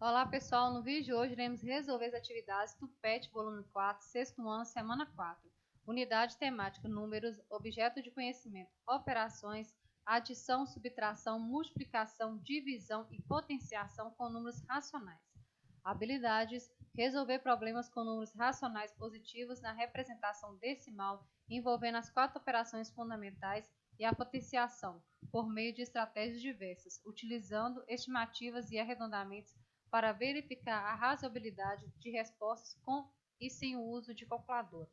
Olá pessoal, no vídeo de hoje iremos resolver as atividades do PET volume 4, sexto ano, semana 4. Unidade temática, números, objeto de conhecimento, operações, adição, subtração, multiplicação, divisão e potenciação com números racionais. Habilidades, resolver problemas com números racionais positivos na representação decimal, envolvendo as 4 operações fundamentais e a potenciação, por meio de estratégias diversas, utilizando estimativas e arredondamentos para verificar a razoabilidade de respostas com e sem o uso de calculadora.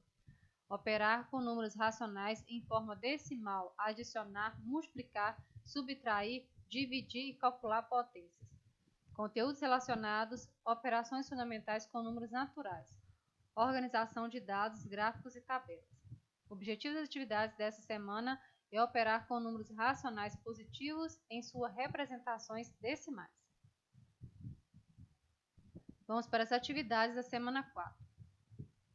Operar com números racionais em forma decimal, adicionar, multiplicar, subtrair, dividir e calcular potências. Conteúdos relacionados, operações fundamentais com números naturais, organização de dados, gráficos e tabelas. Objetivos das atividades dessa semana é operar com números racionais positivos em suas representações decimais. Vamos para as atividades da semana 4.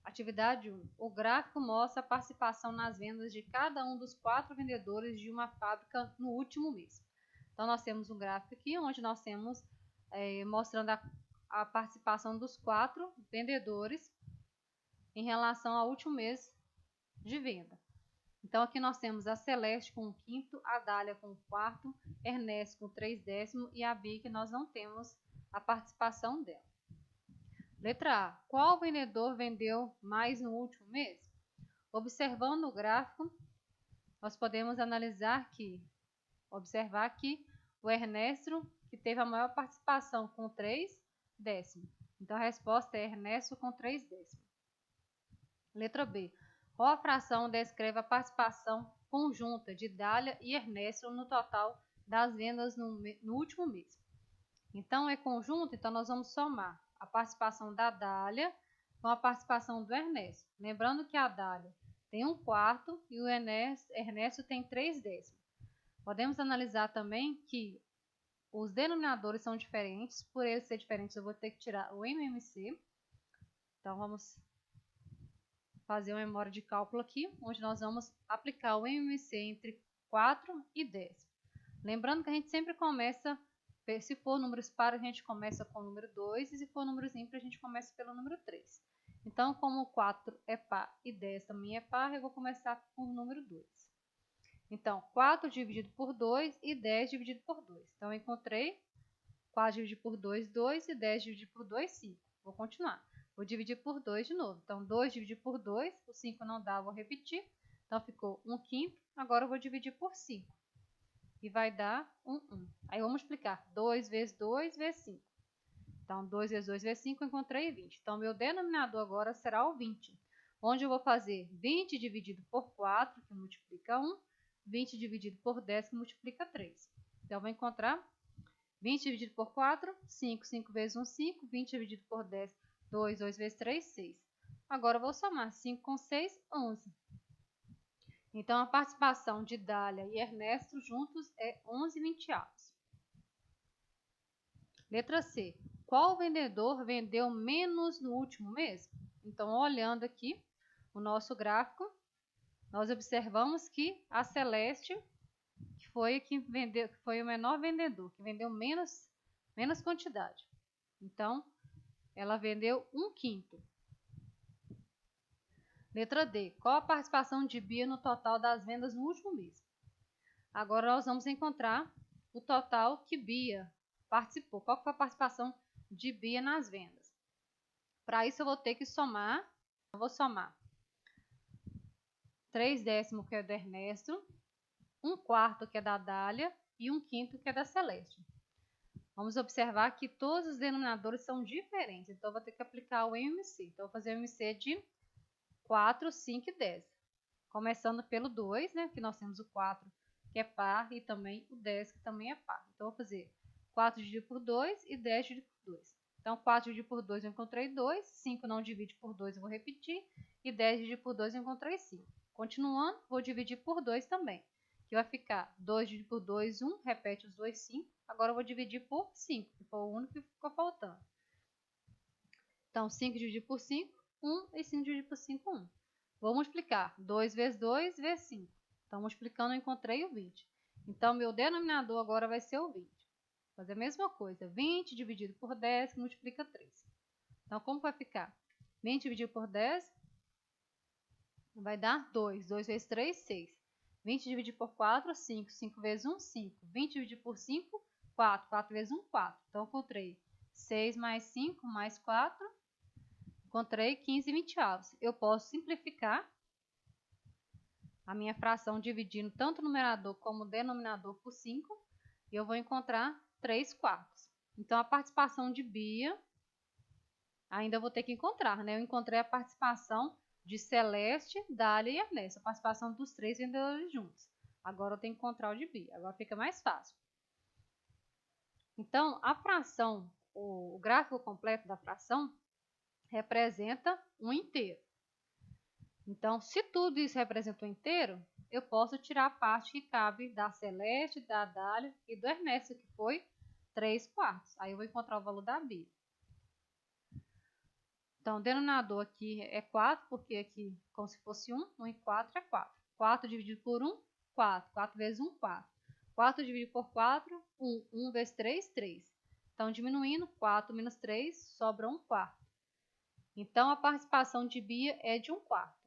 Atividade 1. O gráfico mostra a participação nas vendas de cada um dos 4 vendedores de uma fábrica no último mês. Então, nós temos um gráfico aqui, onde nós temos mostrando a participação dos 4 vendedores em relação ao último mês de venda. Então, aqui nós temos a Celeste com 1/5, a Dália com 1/4, Ernesto com 3/10 e a Bia, que nós não temos a participação dela. Letra A. Qual vendedor vendeu mais no último mês? Observando o gráfico, nós podemos observar que o Ernesto, que teve a maior participação com 3/10. Então, a resposta é Ernesto com 3/10. Letra B. Qual a fração descreve a participação conjunta de Dália e Ernesto no total das vendas no último mês? Então, é conjunto, então nós vamos somar a participação da Dália com a participação do Ernesto. Lembrando que a Dália tem 1/4 e o Ernesto tem 3/10. Podemos analisar também que os denominadores são diferentes. Por eles ser diferentes, eu vou ter que tirar o MMC. Então, vamos fazer uma memória de cálculo aqui, onde nós vamos aplicar o MMC entre 4 e 10. Lembrando que a gente sempre começa, se for números pares, a gente começa com o número 2, e se for números ímpares, a gente começa pelo número 3. Então, como 4 é par e 10 também é par, eu vou começar com o número 2. Então, 4 dividido por 2 e 10 dividido por 2. Então, eu encontrei 4 dividido por 2, 2 e 10 dividido por 2, 5. Vou continuar. Vou dividir por 2 de novo. Então, 2 dividido por 2, o 5 não dá, vou repetir. Então, ficou 1/5. Agora, eu vou dividir por 5. E vai dar 1. Aí, eu vou multiplicar 2 vezes 2 vezes 5. Então, 2 vezes 2 vezes 5, eu encontrei 20. Então, meu denominador agora será o 20. Onde eu vou fazer 20 dividido por 4, que multiplica 1. 20 dividido por 10, que multiplica 3. Então, eu vou encontrar 20 dividido por 4, 5. 5 vezes 1, 5. 20 dividido por 10, 2. 2 vezes 3, 6. Agora, eu vou somar 5 com 6, 11. Então, a participação de Dália e Ernesto juntos é 11/20. Letra C. Qual vendedor vendeu menos no último mês? Então, olhando aqui o nosso gráfico, nós observamos que a Celeste, que foi o menor vendedor, que vendeu menos quantidade. Então, ela vendeu 1/5. Letra D. Qual a participação de Bia no total das vendas no último mês? Agora nós vamos encontrar o total que Bia participou. Qual foi a participação de Bia nas vendas? Para isso eu vou ter que somar. Eu vou somar 3/10, que é do Ernesto, 1/4, que é da Dália, e 1/5, que é da Celeste. Vamos observar que todos os denominadores são diferentes. Então, eu vou ter que aplicar o MMC. Então, eu vou fazer o MMC de 4, 5 e 10. Começando pelo 2, né? Que nós temos o 4, que é par, e também o 10, que também é par. Então, eu vou fazer 4 dividido por 2 e 10 dividido por 2. Então, 4 dividido por 2 eu encontrei 2, 5 não divide por 2, eu vou repetir, e 10 dividido por 2 eu encontrei 5. Continuando, vou dividir por 2 também, que vai ficar 2 dividido por 2, 1, repete os dois 5. Agora, eu vou dividir por 5, que foi o único que ficou faltando. Então, 5 dividido por 5, 1, e 5 dividido por 5, 1. Vou multiplicar 2 vezes 2 vezes 5. Então, multiplicando, eu encontrei o 20. Então, meu denominador agora vai ser o 20. Fazer a mesma coisa. 20 dividido por 10, que multiplica 3. Então, como vai ficar? 20 dividido por 10 vai dar 2. 2 vezes 3, 6. 20 dividido por 4, 5. 5 vezes 1, 5. 20 dividido por 5, 4. 4 vezes 1, 4. Então, encontrei 6 mais 5 mais 4. Encontrei 15 vinte-avos. Eu posso simplificar a minha fração dividindo tanto o numerador como o denominador por 5. E eu vou encontrar 3 quartos. Então, a participação de Bia, ainda vou ter que encontrar, né? Eu encontrei a participação de Celeste, Dália e Ernesto. A participação dos 3 vendedores juntos. Agora eu tenho que encontrar o de Bia. Agora fica mais fácil. Então, a fração, o gráfico completo da fração, representa um inteiro. Então, se tudo isso representa um inteiro, eu posso tirar a parte que cabe da Celeste, da Dália e do Ernesto, que foi 3 quartos. Aí eu vou encontrar o valor da Bia. Então, o denominador aqui é 4, porque aqui, como se fosse 1, 1 e 4 é 4. 4 dividido por 1, 4. 4 vezes 1, 4. 4 dividido por 4, 1. 1 vezes 3, 3. Então, diminuindo, 4 menos 3, sobra 1 quarto. Então, a participação de Bia é de 1 quarto.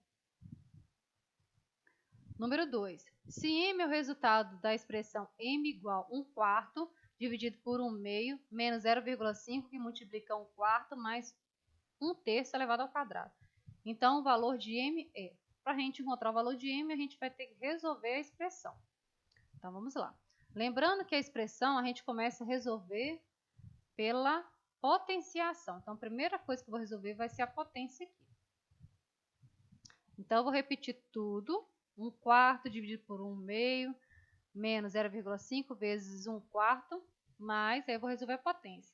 Número 2. Se m é o resultado da expressão m igual a 1 quarto, dividido por 1 meio, menos 0,5, que multiplica 1 quarto, mais 1 terço elevado ao quadrado. Então, o valor de m é... Para a gente encontrar o valor de m, a gente vai ter que resolver a expressão. Então, vamos lá. Lembrando que a expressão, a gente começa a resolver pela potenciação. Então, a primeira coisa que eu vou resolver vai ser a potência aqui. Então, eu vou repetir tudo. 1 quarto dividido por 1 meio, menos 0,5 vezes 1 quarto, mais, aí eu vou resolver a potência.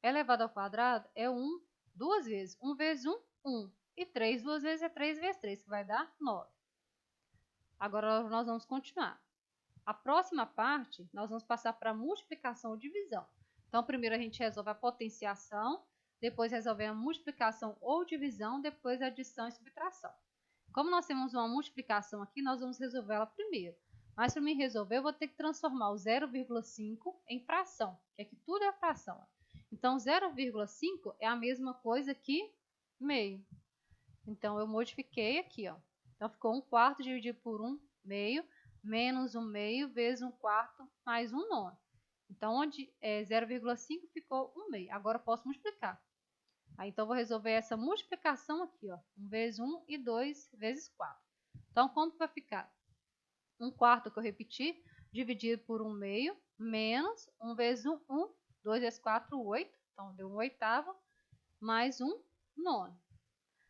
Elevado ao quadrado é 1 duas vezes. 1 vezes 1, 1. E 3 duas vezes é 3 vezes 3, que vai dar 9. Agora, nós vamos continuar. A próxima parte, nós vamos passar para multiplicação ou divisão. Então, primeiro a gente resolve a potenciação, depois resolve a multiplicação ou divisão, depois a adição e subtração. Como nós temos uma multiplicação aqui, nós vamos resolver ela primeiro. Mas para mim resolver, eu vou ter que transformar o 0,5 em fração, que aqui tudo é fração. Então, 0,5 é a mesma coisa que meio. Então, eu modifiquei aqui, ó. Então, ficou 1 quarto dividido por 1 meio, menos 1 meio vezes 1 quarto mais 1 nono. Então, onde é 0,5 ficou 1 meio. Agora, eu posso multiplicar. Aí, então, vou resolver essa multiplicação aqui, ó. 1 vezes 1 e 2 vezes 4. Então, como vai ficar? 1 quarto que eu repeti, dividido por 1 meio, menos 1 vezes 1, 1. 2 vezes 4, 8. Então, deu 1 oitavo, mais 1 nono.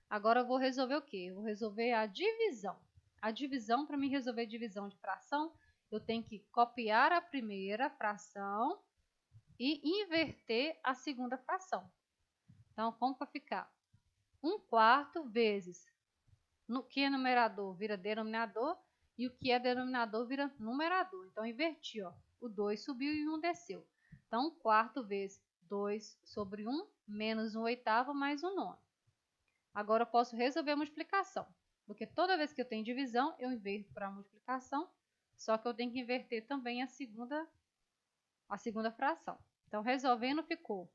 Agora, eu vou resolver o quê? Eu vou resolver a divisão. A divisão, para mim resolver divisão de fração, eu tenho que copiar a primeira fração e inverter a segunda fração. Então, como vai ficar? 1 quarto vezes o que é numerador vira denominador e o que é denominador vira numerador. Então, inverti, ó. O 2 subiu e o 1 desceu. Então, 1 quarto vezes 2 sobre 1 menos 1 oitavo mais 1 nono. Agora, eu posso resolver a multiplicação, porque toda vez que eu tenho divisão, eu inverto para a multiplicação, só que eu tenho que inverter também a segunda fração. Então, resolvendo, ficou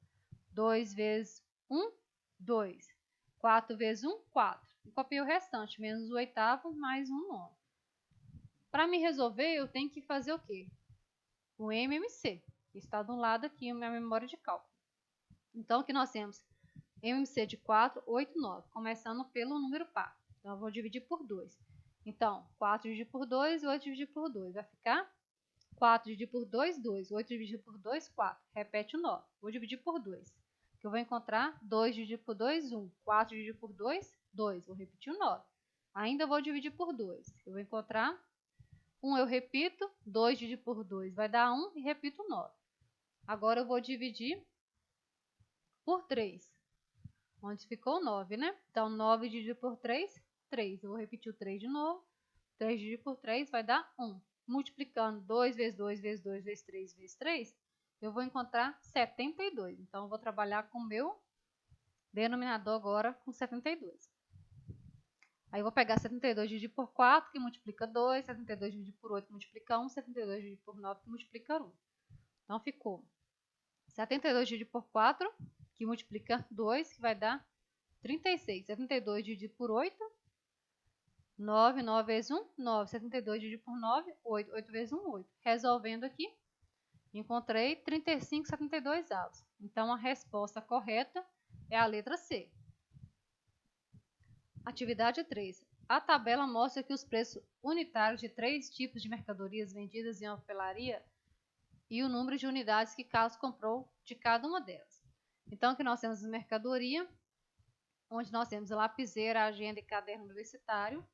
2 vezes 1, 2. 4 vezes 1, 4. E copiei o restante, menos o oitavo mais 1 nono. Para me resolver, eu tenho que fazer o quê? O MMC, que está do lado aqui, a minha memória de cálculo. Então, aqui nós temos MMC de 4, 8, 9, começando pelo número par. Então, eu vou dividir por 2. Então, 4 dividido por 2 e 8 dividido por 2. Vai ficar 4 dividido por 2, 2. 8 dividido por 2, 4. Repete o 9. Vou dividir por 2. Que eu vou encontrar 2 dividido por 2, 1. 4 dividido por 2, 2. Vou repetir o 9. Ainda vou dividir por 2. Eu vou encontrar 1, eu repito. 2 dividido por 2 vai dar 1 e repito o 9. Agora eu vou dividir por 3. Onde ficou 9, né? Então, 9 dividido por 3, 3. Eu vou repetir o 3 de novo. 3 dividido por 3 vai dar 1. Multiplicando 2 vezes 2 vezes 2 vezes 3 vezes 3, eu vou encontrar 72. Então, eu vou trabalhar com o meu denominador agora com 72. Aí, eu vou pegar 72 dividido por 4, que multiplica 2. 72 dividido por 8, que multiplica 1. 72 dividido por 9, que multiplica 1. Então, ficou 72 dividido por 4, que multiplica 2, que vai dar 36. 72 dividido por 8, 9. 9 vezes 1, 9. 72 dividido por 9, 8. 8 vezes 1, 8. Resolvendo aqui, encontrei 35,72 avos. Então, a resposta correta é a letra C. Atividade 3. A tabela mostra que os preços unitários de 3 tipos de mercadorias vendidas em uma papelaria e o número de unidades que Carlos comprou de cada uma delas. Então, aqui nós temos a mercadoria, onde nós temos a lapiseira, agenda e caderno universitário.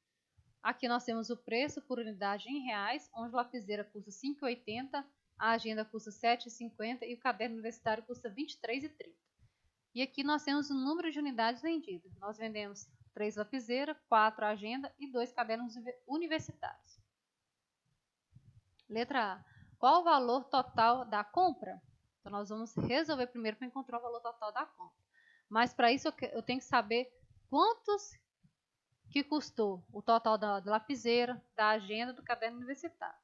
Aqui nós temos o preço por unidade em reais, onde a lapiseira custa R$ 5,80, a agenda custa R$ 7,50 e o caderno universitário custa R$ 23,30. E aqui nós temos o número de unidades vendidas. Nós vendemos 3 lapiseiras, 4 agenda e 2 cadernos universitários. Letra A. Qual o valor total da compra? Então, nós vamos resolver primeiro para encontrar o valor total da compra. Mas, para isso, eu tenho que saber quantos que custou o total da lapiseira, da agenda, do caderno universitário.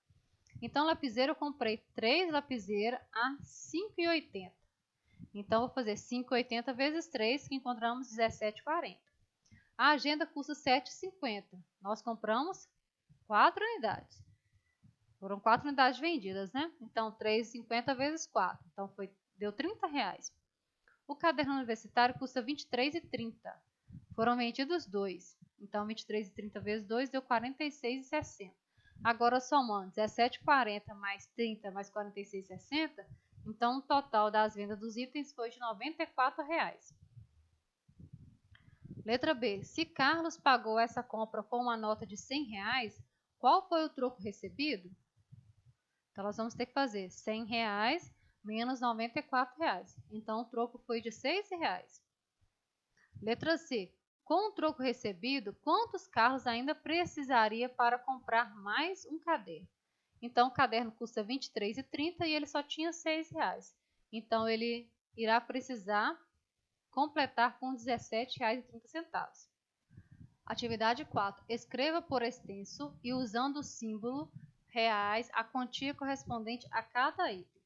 Então, lapiseira, eu comprei 3 lapiseiras a R$ 5,80. Então, vou fazer 5,80 vezes 3, que encontramos 17,40. A agenda custa R$ 7,50. Nós compramos 4 unidades. Foram 4 unidades vendidas, né? Então, 3,50 vezes 4. Então, deu R$ 30. O caderno universitário custa R$ 23,30. Foram vendidos 2. Então, 23,30 vezes 2 deu R$ 46,60. Agora, somando 17,40 mais 30 mais 46,60, então, o total das vendas dos itens foi de R$ 94. Letra B. Se Carlos pagou essa compra com uma nota de R$ 100, qual foi o troco recebido? Então, nós vamos ter que fazer R$ 100 menos R$ 94. Então, o troco foi de R$ 6. Letra C. Com o troco recebido, quantos Carlos ainda precisaria para comprar mais um caderno? Então, o caderno custa R$ 23,30 e ele só tinha R$ 6. Então, ele irá precisar completar com R$ 17,30. Atividade 4. Escreva por extenso e usando o símbolo reais a quantia correspondente a cada item.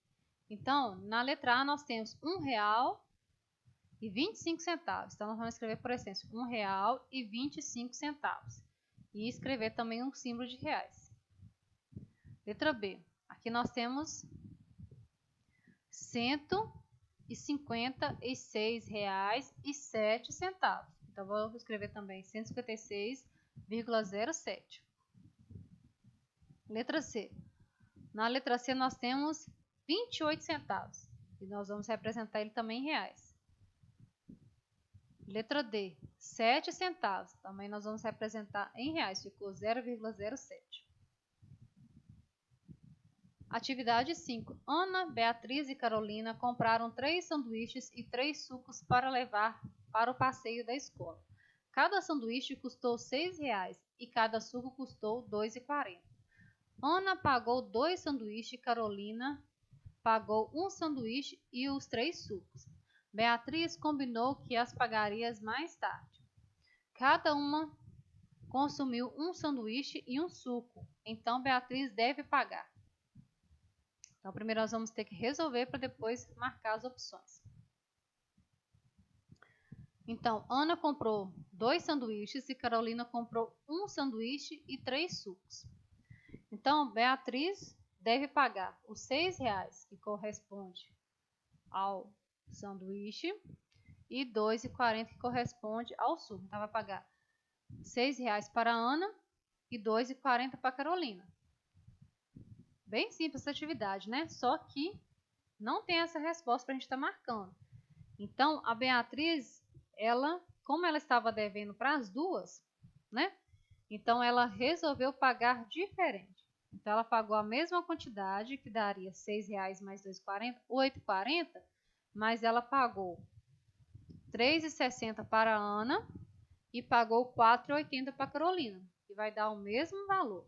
Então, na letra A nós temos R$1,25. Então, nós vamos escrever por extenso R$1,25. E escrever também um símbolo de reais. Letra B. Aqui nós temos R$ 156,07. Então, vou escrever também 156,07. Letra C. Na letra C nós temos 28 centavos. E nós vamos representar ele também em reais. Letra D. 7 centavos. Também nós vamos representar em reais. Ficou 0,07. Atividade 5. Ana, Beatriz e Carolina compraram 3 sanduíches e 3 sucos para levar para o passeio da escola. Cada sanduíche custou R$ 6 e cada suco custou R$ 2,40. Ana pagou 2 sanduíches, Carolina pagou 1 sanduíche e os 3 sucos. Beatriz combinou que as pagaria mais tarde. Cada uma consumiu 1 sanduíche e 1 suco, então Beatriz deve pagar. Então, primeiro nós vamos ter que resolver para depois marcar as opções. Então, Ana comprou 2 sanduíches e Carolina comprou 1 sanduíche e 3 sucos. Então, Beatriz deve pagar os R$ 6, que corresponde ao sanduíche, e R$ 2,40, que corresponde ao suco. Então, vai pagar R$ 6 para a Ana e R$ 2,40 para a Carolina. Bem simples essa atividade, né? Só que não tem essa resposta para a gente estar marcando. Então, a Beatriz, como ela estava devendo para as duas, né? Então, ela resolveu pagar diferente. Então, ela pagou a mesma quantidade, que daria R$ 6 mais R$ 2,40, R$ 8,40, mas ela pagou R$ 3,60 para a Ana e pagou R$ 4,80 para a Carolina, que vai dar o mesmo valor.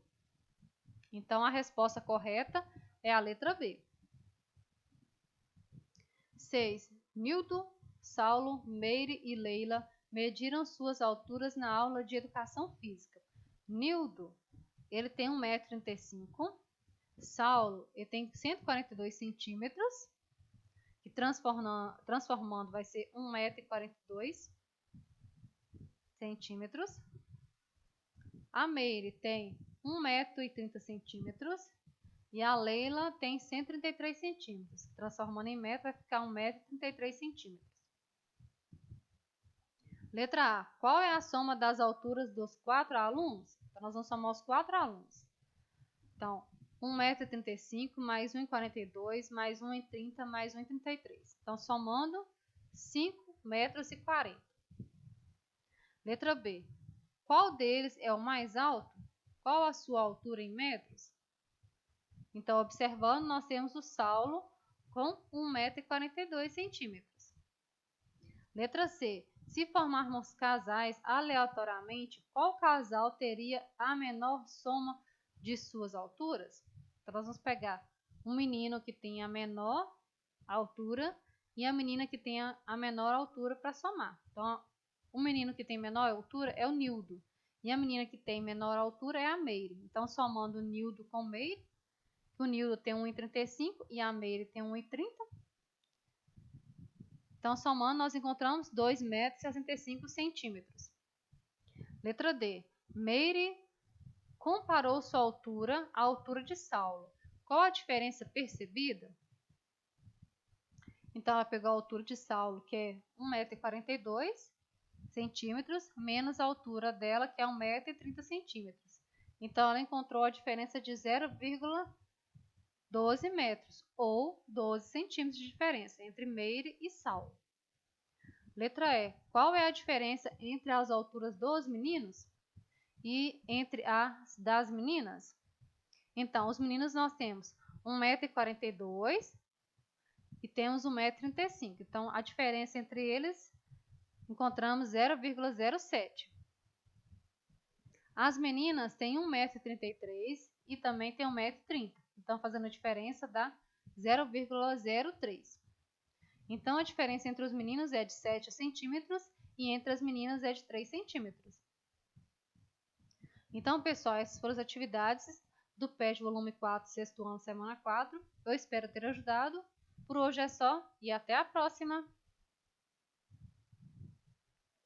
Então, a resposta correta é a letra B. 6. Nildo, Saulo, Meire e Leila mediram suas alturas na aula de educação física. Nildo, ele tem 1,35 m Saulo, ele tem 142 centímetros, que transformando vai ser 1,42 centímetros. A Meire tem 1,30 centímetros e a Leila tem 133 centímetros. Transformando em metro vai ficar 1,33 centímetros. Letra A. Qual é a soma das alturas dos 4 alunos? Então, nós vamos somar os 4 alunos. Então, 1,35 m mais 1,42 mais 1,30 mais 1,33. Então, somando 5,40 m. Letra B. Qual deles é o mais alto? Qual a sua altura em metros? Então, observando, nós temos o Saulo com 1,42 m. Letra C. Se formarmos casais aleatoriamente, qual casal teria a menor soma de suas alturas? Então, nós vamos pegar um menino que tem a menor altura e a menina que tem a menor altura para somar. Então, o menino que tem menor altura é o Nildo e a menina que tem menor altura é a Meire. Então, somando o Nildo com Meire, o Nildo tem 1,35 e a Meire tem 1,30. Então, somando, nós encontramos 2,65 m. Letra D. Meire comparou sua altura à altura de Saulo. Qual a diferença percebida? Então, ela pegou a altura de Saulo, que é 1,42 m, menos a altura dela, que é 1,30 m. Então, ela encontrou a diferença de 0,12 metros, ou 12 centímetros de diferença entre Meire e Saulo. Letra E. Qual é a diferença entre as alturas dos meninos e entre as das meninas? Então, os meninos nós temos 1,42 m e temos 1,35 m. Então, a diferença entre eles, encontramos 0,07. As meninas têm 1,33 m e também tem 1,30 m. Então, fazendo a diferença dá 0,03. Então, a diferença entre os meninos é de 7 centímetros e entre as meninas é de 3 centímetros. Então, pessoal, essas foram as atividades do PET volume 4, sexto ano, semana 4. Eu espero ter ajudado. Por hoje é só e até a próxima!